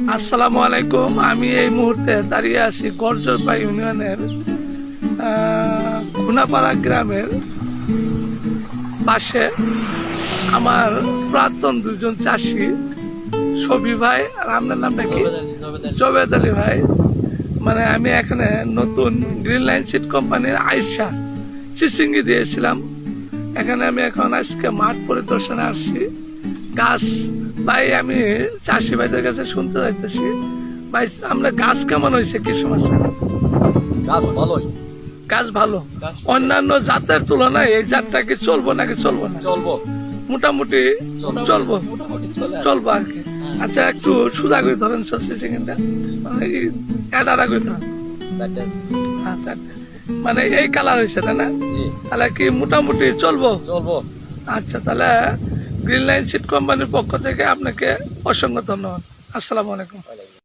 আসসালামু আলাইকুম। আমি এই মুহূর্তে দাঁড়িয়ে আছি গরজরপা ইউনিয়নের খুনাপাড়া গ্রামের পাশে। আমার প্রাক্তন দুজন চাষি ছবি ভাই আর আপনার নামটা কি? জবেদ আলী ভাই। মানে আমি এখানে নতুন গ্রিন লাইন সিড কোম্পানির আইসা চিচিঙ্গি দিয়েছিলাম। এখানে আমি এখন আজকে মাঠ পরিদর্শনে আসছি। গাছ ভাই আমি চাষি ভাইদের কাছে শুনতে চাইতেছি, ভাই আমরা গাছ কেমন হয়েছে কি সমস্যা? গাছ ভালোই, গাছ ভালো। অন্যান্য জাতের তুলনায় এই জাতটা কি চলবো নাকি চলবো না? চলবো, মোটামুটি চলবো, চলবো আর কি। আচ্ছা একটু সুদা করে ধরেন চিচিঙ্গিটা, মানে এডারা করে ধরেন। আচ্ছা মানে এই কালার হয়েছে তাই না? তাহলে কি মোটামুটি চলবো? চলবো। আচ্ছা তাহলে গ্রিন লাইন সিড কোম্পানির পক্ষ থেকে আপনাকে অসংখ্য ধন্যবাদ। আসসালামু আলাইকুম।